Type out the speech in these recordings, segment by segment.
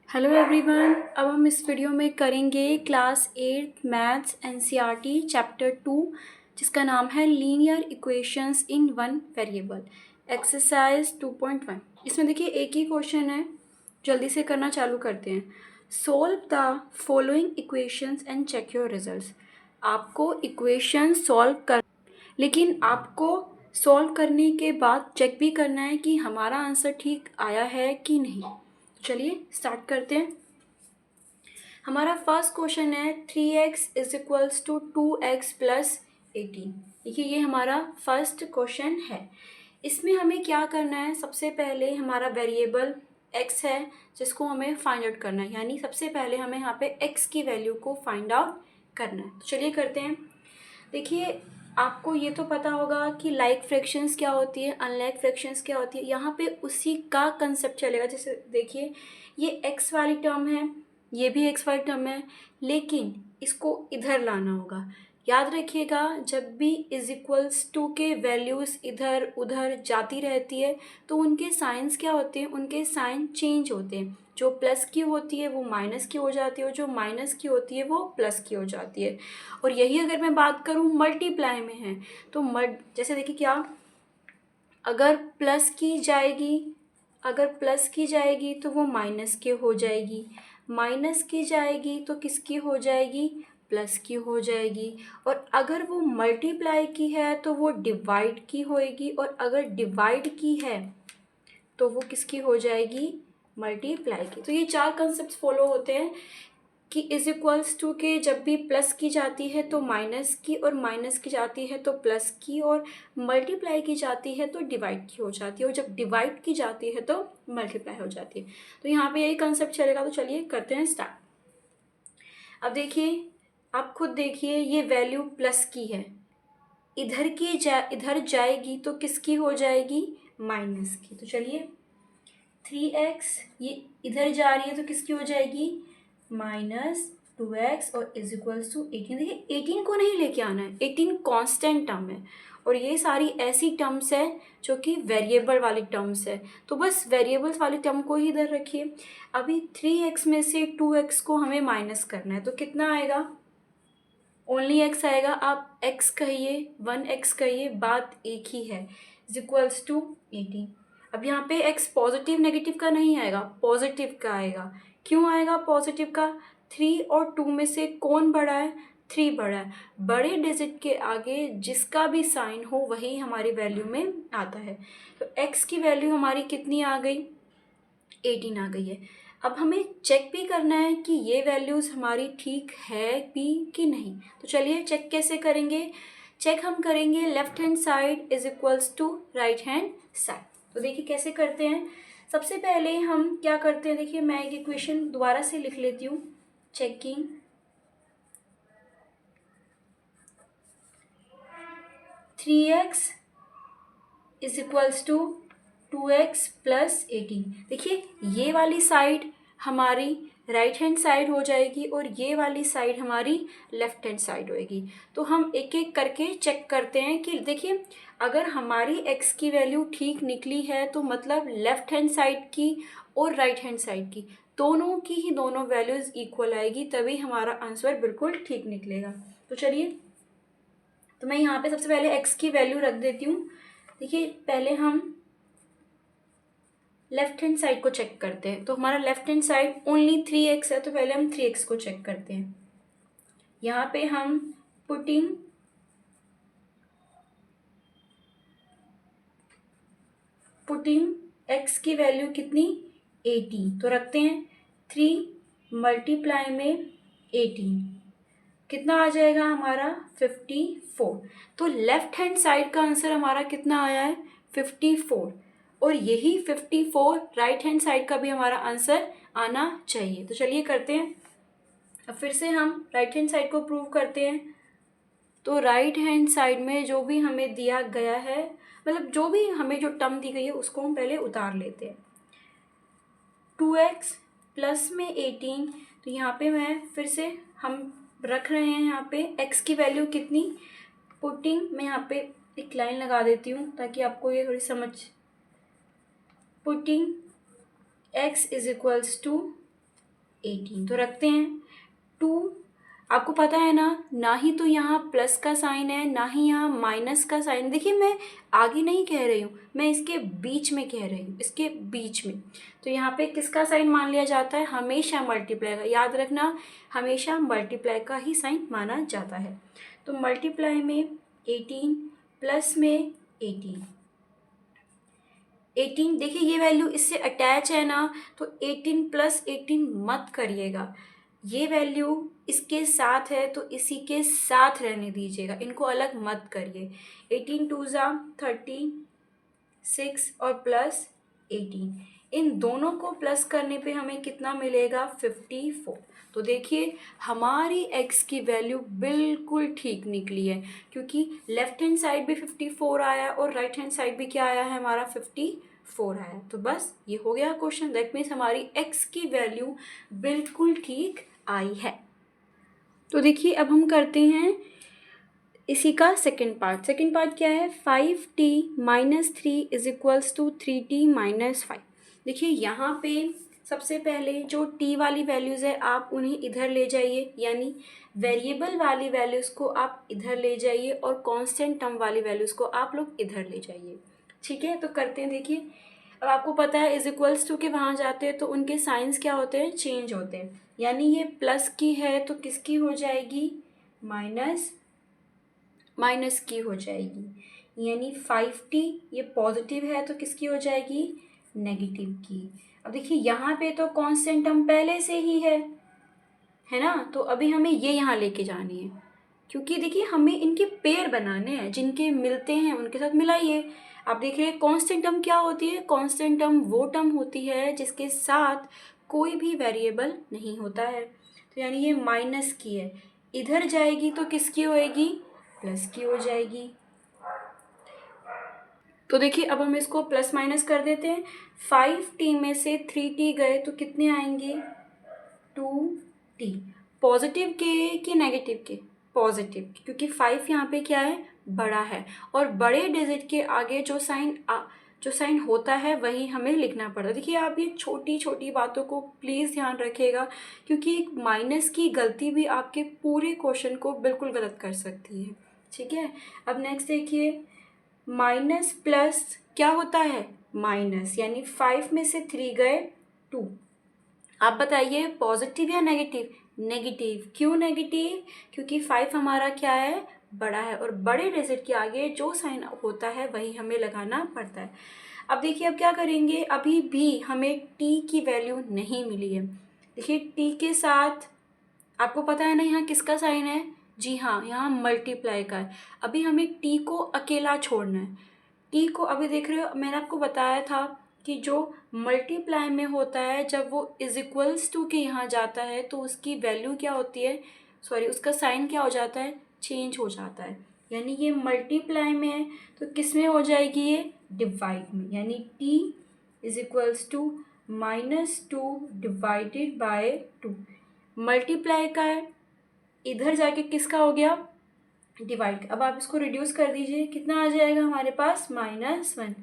Hello everyone. अब हम इस वीडियो में करेंगे क्लास 8 मैथ्स एनसीईआरटी चैप्टर 2 जिसका नाम है linear equations in one variable exercise 2.1। इसमें देखिए एक ही क्वेश्चन है, जल्दी से करना चालू करते हैं। Solve the following equations and check your results. आपको इक्वेशन सॉल्व कर लेकिन आपको सॉल्व करने के बाद चेक भी करना है कि हमारा आंसर ठीक आया है कि नहीं। चलिए स्टार्ट करते हैं। हमारा फर्स्ट क्वेश्चन है 3x is equals to 2x plus 18। देखिए ये हमारा फर्स्ट क्वेश्चन है। इसमें हमें क्या करना है, सबसे पहले हमारा वेरिएबल x है जिसको हमें फाइंड आउट करना है, यानी सबसे पहले हमें यहाँ पे x की वैल्यू को फाइंड आउट करना है। तो चलिए करते हैं। देखिए आपको ये तो पता होगा कि लाइक फ्रैक्शंस क्या होती है, अनलाइक फ्रैक्शंस क्या होती है। यहाँ पे उसी का कंसेप्ट चलेगा। जैसे देखिए ये x वाली टर्म है, ये भी x वाली टर्म है, लेकिन इसको इधर लाना होगा। याद रखिएगा जब भी इज इक्वल्स टू के वैल्यूज़ इधर उधर जाती रहती है तो उनके साइंस क्या होते हैं, उनके साइन चेंज होते हैं। जो प्लस की होती है वो माइनस की हो जाती है और जो माइनस की होती है वो प्लस की हो जाती है। और यही अगर मैं बात करूँ मल्टीप्लाई में है तो जैसे देखिए क्या, अगर प्लस की जाएगी तो वो माइनस के हो जाएगी, माइनस की जाएगी तो किसकी हो जाएगी, प्लस की हो जाएगी। और अगर वो मल्टीप्लाई की है तो वो डिवाइड की होएगी, और अगर डिवाइड की है तो वो किसकी हो जाएगी, मल्टीप्लाई की। तो ये चार कंसेप्ट फॉलो होते हैं कि इज इक्वल्स टू के जब भी प्लस की जाती है तो माइनस की, और माइनस की जाती है तो प्लस की, और मल्टीप्लाई की जाती है तो डिवाइड की हो जाती है, और जब डिवाइड की जाती है तो मल्टीप्लाई हो जाती है। तो यहाँ पे यही कंसेप्ट चलेगा। तो चलिए करते हैं स्टार्ट। अब देखिए आप खुद देखिए ये वैल्यू प्लस की है, इधर जाएगी तो किसकी हो जाएगी, माइनस की। तो चलिए 3x ये इधर जा रही है तो किसकी हो जाएगी, -2x, और इज इक्वल्स टू 18। देखिए 18 को नहीं लेके आना है, 18 कांस्टेंट टर्म है, और ये सारी ऐसी टर्म्स है जो कि वेरिएबल वाली टर्म्स है। तो बस वेरिएबल्स वाली टर्म को ही इधर रखिए। अभी 3x में से 2x को हमें माइनस करना है तो कितना आएगा, ओनली x आएगा। आप x कहिए 1x कहिए, बात एक ही है, इज इक्वल्स टू 18। अब यहाँ पे x पॉजिटिव नेगेटिव का नहीं आएगा, पॉजिटिव का आएगा। क्यों आएगा पॉजिटिव का, 3 और 2 में से कौन बड़ा है, 3 बड़ा है। बड़े डिजिट के आगे जिसका भी साइन हो वही हमारी वैल्यू में आता है। तो x की वैल्यू हमारी कितनी आ गई, 18 आ गई है। अब हमें चेक भी करना है कि ये वैल्यूज़ हमारी ठीक है भी कि नहीं। तो चलिए चेक कैसे करेंगे। चेक हम करेंगे left hand side is equals to right hand side. तो देखिए कैसे करते हैं। सबसे पहले हम क्या करते हैं, देखिए मैं एक इक्वेशन दोबारा से लिख लेती हूँ। Checking 3x is equals to 2x plus 18। देखिए ये वाली साइड हमारी राइट हैंड साइड हो जाएगी और ये वाली साइड हमारी लेफ्ट हैंड साइड होएगी। तो हम एक एक करके चेक करते हैं कि देखिए अगर हमारी x की वैल्यू ठीक निकली है तो मतलब लेफ्ट हैंड साइड की और राइट हैंड साइड की दोनों की ही दोनों वैल्यूज़ इक्वल आएगी, तभी हमारा आंसर बिल्कुल ठीक निकलेगा। तो चलिए तो मैं यहाँ पे सबसे पहले x की वैल्यू रख देती हूँ। देखिए पहले हम लेफ्ट हैंड साइड को चेक करते हैं। तो हमारा left hand side only 3x है, तो पहले हम 3x को चेक करते हैं। यहाँ पे हम पुटिंग x की वैल्यू कितनी, 18, तो रखते हैं 3 मल्टीप्लाई में 18 कितना आ जाएगा हमारा 54। तो लेफ्ट हैंड साइड का आंसर हमारा कितना आया है 54, और यही 54 राइट हैंड साइड का भी हमारा आंसर आना चाहिए। तो चलिए करते हैं। अब फिर से हम राइट हैंड साइड को प्रूव करते हैं। तो राइट हैंड साइड में जो भी हमें दिया गया है, मतलब जो भी हमें जो टर्म दी गई है उसको हम पहले उतार लेते हैं। 2x प्लस में 18, तो यहाँ पे मैं फिर से हम रख रहे हैं यहाँ पे x की वैल्यू कितनी, पुटिंग मैं यहाँ पे एक लाइन लगा देती हूँ ताकि आपको ये थोड़ी समझ। Putting x is equals to 18। तो रखते हैं 2। आपको पता है ना ही तो यहाँ प्लस का साइन है, ना ही यहाँ माइनस का साइन। देखिए मैं आगे नहीं कह रही हूँ, मैं इसके बीच में कह रही हूँ, इसके बीच में। तो यहाँ पे किसका साइन मान लिया जाता है? हमेशा मल्टीप्लाई का। याद रखना, हमेशा मल्टीप्लाई का ही साइन माना जाता है। तो मल्टीप्लाई में 18 प्लस में 18। 18 देखिए ये वैल्यू इससे अटैच है ना, तो 18 प्लस 18 मत करिएगा। ये वैल्यू इसके साथ है तो इसी के साथ रहने दीजिएगा, इनको अलग मत करिए। 18 2 ज़ा 30, 6 और प्लस 18, इन दोनों को प्लस करने पे हमें कितना मिलेगा? 54। तो देखिए हमारी x की वैल्यू बिल्कुल ठीक निकली है, क्योंकि लेफ्ट हैंड साइड भी 54 आया और राइट हैंड साइड भी क्या आया है हमारा? 54 आया। तो बस ये हो गया क्वेश्चन। दैट मीन्स हमारी x की वैल्यू बिल्कुल ठीक आई है। तो देखिए अब हम करते हैं इसी का सेकंड पार्ट। सेकंड पार्ट क्या है? 5t minus 3 is equals to 3t minus 5। देखिए यहाँ पे सबसे पहले जो t वाली वैल्यूज़ है आप उन्हें इधर ले जाइए, यानी वेरिएबल वाली वैल्यूज़ को आप इधर ले जाइए और कांस्टेंट टर्म वाली वैल्यूज़ को आप लोग इधर ले जाइए। ठीक है, तो करते हैं। देखिए अब आपको पता है इज इक्वल्स टू के वहाँ जाते हैं तो उनके साइंस क्या होते हैं? चेंज होते हैं। यानी ये प्लस की है तो किसकी हो जाएगी? माइनस की हो जाएगी। यानी 5t ये पॉजिटिव है तो किसकी हो जाएगी? नेगेटिव की। अब देखिए यहाँ पे तो कांस्टेंट टर्म पहले से ही है ना, तो अभी हमें ये यहाँ लेके जानी है, क्योंकि देखिए हमें इनके पेयर बनाने हैं, जिनके मिलते हैं उनके साथ मिलाइए। आप देख रहे हैं कांस्टेंट टर्म क्या होती है? कांस्टेंट टर्म वो टर्म होती है जिसके साथ कोई भी वेरिएबल नहीं होता है। तो यानी ये माइनस की है, इधर जाएगी तो किसकी होएगी? प्लस की हो जाएगी। तो देखिए अब हम इसको प्लस माइनस कर देते हैं। 5t में से 3t गए तो कितने आएंगे? 2t। पॉजिटिव के कि नेगेटिव के? पॉजिटिव, क्योंकि 5 यहाँ पे क्या है? बड़ा है, और बड़े डिजिट के आगे जो साइन होता है वही हमें लिखना पड़ता है। देखिए आप ये छोटी छोटी बातों को प्लीज़ ध्यान रखिएगा, क्योंकि एक माइनस की गलती भी आपके पूरे क्वेश्चन को बिल्कुल गलत कर सकती है। ठीक है, अब नेक्स्ट देखिए, माइनस प्लस क्या होता है? माइनस, यानी 5 में से 3 गए 2। आप बताइए पॉजिटिव या नेगेटिव? नेगेटिव। क्यों नेगेटिव? क्योंकि 5 हमारा क्या है? बड़ा है, और बड़े डिजिट के आगे जो साइन होता है वही हमें लगाना पड़ता है। अब देखिए अब क्या करेंगे, अभी भी हमें t की वैल्यू नहीं मिली है। देखिए t के साथ आपको पता है ना यहाँ किसका साइन है? जी हाँ, यहाँ मल्टीप्लाई का है। अभी हमें t को अकेला छोड़ना है। t को अभी देख रहे हो, मैंने आपको बताया था कि जो मल्टीप्लाई में होता है जब वो इज इक्वल्स टू के यहाँ जाता है तो उसकी वैल्यू क्या होती है? सॉरी, उसका साइन क्या हो जाता है? चेंज हो जाता है। यानी ये मल्टीप्लाई में है तो किस में हो जाएगी? ये डिवाइड में। यानी t is equals to -2 divided by 2। Multiply का है, इधर जाके किसका हो गया? डिवाइड। अब आप इसको रिड्यूस कर दीजिए, कितना आ जाएगा हमारे पास? -1।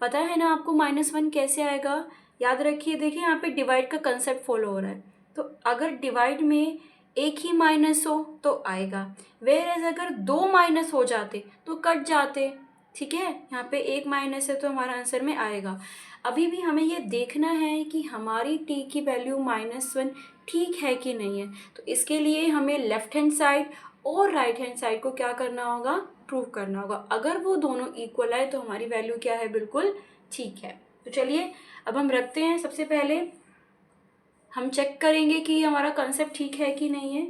पता है ना आपको -1 कैसे आएगा? याद रखिए, देखिए यहाँ पे डिवाइड का कंसेप्ट फॉलो हो रहा है, तो अगर डिवाइड में एक ही माइनस हो तो आएगा, वेयर एज अगर 2 माइनस हो जाते तो कट जाते। ठीक है, यहाँ पे एक माइनस है तो हमारा आंसर में आएगा। अभी भी हमें ये देखना है कि हमारी t की वैल्यू -1 ठीक है कि नहीं है। तो इसके लिए हमें लेफ्ट हैंड साइड और राइट हैंड साइड को क्या करना होगा? प्रूव करना होगा। अगर वो दोनों इक्वल आए तो हमारी वैल्यू क्या है? बिल्कुल ठीक है। तो चलिए अब हम रखते हैं। सबसे पहले हम चेक करेंगे कि हमारा कंसेप्ट ठीक है कि नहीं है।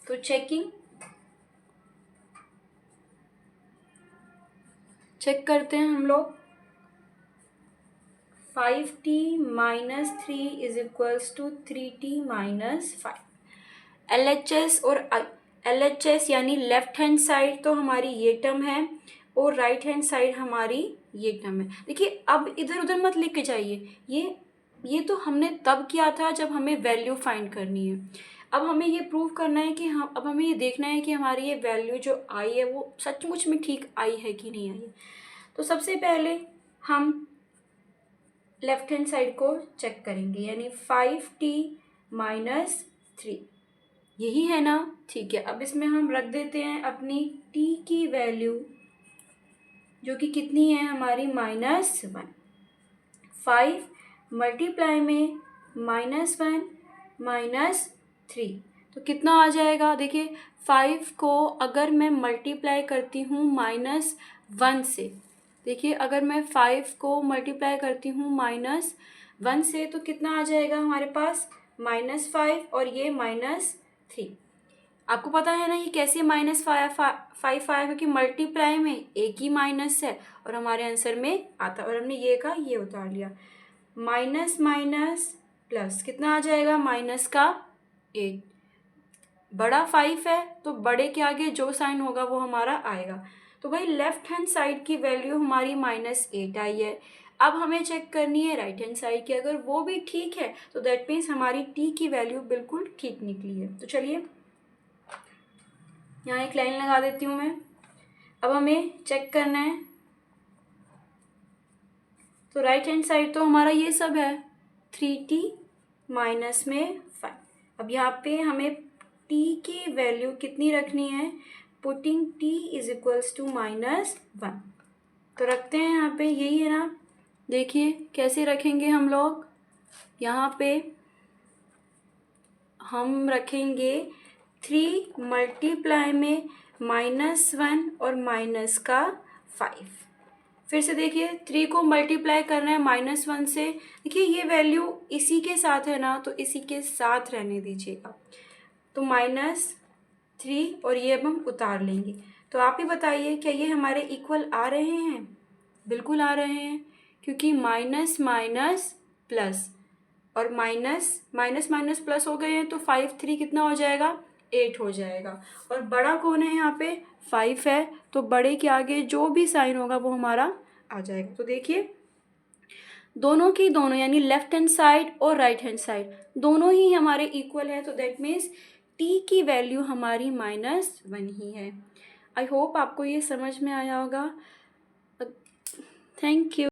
तो चेक करते हैं हम लोग। 5t minus 3 is equals to 3t minus 5। LHS और LHS यानी लेफ्ट हैंड साइड तो हमारी ये टर्म है और राइट हैंड साइड हमारी ये टर्म है। देखिए अब इधर उधर मत लिख के जाइए, ये तो हमने तब किया था जब हमें वैल्यू फाइंड करनी है। अब हमें ये प्रूव करना है कि अब हमें ये देखना है कि हमारी ये वैल्यू जो आई है वो सचमुच में ठीक आई है कि नहीं आई है। तो सबसे पहले हम 5t minus 3 is equals to 3t minus 5 LHS और लेफ्ट हैंड साइड तो हमारी ये टर्म है और राइट हैंड साइड हमारी ये टर्म है। देखिए अब इधर उधर मत लिख के जाइए, ये तो हमने तब किया था जब हमें वैल्यू फाइंड करनी है। अब हमें ये देखना है कि हमारी ये वैल्यू जो आई है वो सचमुच में ठीक आई है कि नहीं आई है। तो सबसे पहले हम लेफ्ट हैंड साइड को चेक करेंगे, यानी 5t माइनस 3, यही है ना। ठीक है, अब इसमें हम रख देते हैं अपनी t की वैल्यू, जो कि कितनी है हमारी -1। 5 मल्टीप्लाई में -1 -3, तो कितना आ जाएगा। देखिए 5 को अगर मैं मल्टीप्लाई करती हूँ -1 से, देखिए अगर मैं 5 को मल्टीप्लाई करती हूँ -1 से, तो कितना आ जाएगा हमारे पास -5 और ये -3। आपको पता है ना ये कैसे -5 आया, क्योंकि मल्टीप्लाई में एक ही माइनस है और हमारे आंसर में आता, और हमने ये का ये उतार लिया। माइनस माइनस प्लस कितना आ जाएगा, -8। बड़ा 5 है तो बड़े के आगे जो साइन होगा वो हमारा आएगा। तो भाई लेफ्ट हैंड साइड की वैल्यू हमारी -8 आई है। अब हमें चेक करनी है राइट हैंड साइड की, अगर वो भी ठीक है तो दैट मीन्स हमारी t की वैल्यू बिल्कुल ठीक निकली है। तो चलिए यहाँ एक लाइन लगा देती हूँ मैं। अब हमें चेक करना है, तो राइट हैंड साइड तो हमारा ये सब है, 3t माइनस में 5। अब यहाँ पे हमें t की वैल्यू कितनी रखनी है, putting t is equals to -1। तो रखते हैं यहाँ पे, यही है ना। देखिए कैसे रखेंगे हम लोग, यहाँ पे हम रखेंगे 3 मल्टीप्लाई में -1 और -5। फिर से देखिए 3 को मल्टीप्लाई करना है -1 से, देखिए ये वैल्यू इसी के साथ है ना, तो इसी के साथ रहने दीजिएगा। तो -3 और ये अब हम उतार लेंगे। तो आप ही बताइए क्या ये हमारे इक्वल आ रहे हैं। बिल्कुल आ रहे हैं, क्योंकि माइनस माइनस प्लस और माइनस माइनस प्लस हो गए हैं, तो 5 3 कितना हो जाएगा, 8 हो जाएगा। और बड़ा कौन है यहाँ पे, 5 है, तो बड़े के आगे जो भी साइन होगा वो हमारा आ जाएगा। तो देखिए दोनों की दोनों, यानी लेफ्ट हैंड साइड और राइट हैंड साइड दोनों ही हमारे इक्वल है, तो दैट मीन्स t की वैल्यू हमारी -1 ही है। आई होप आपको ये समझ में आया होगा। Thank you.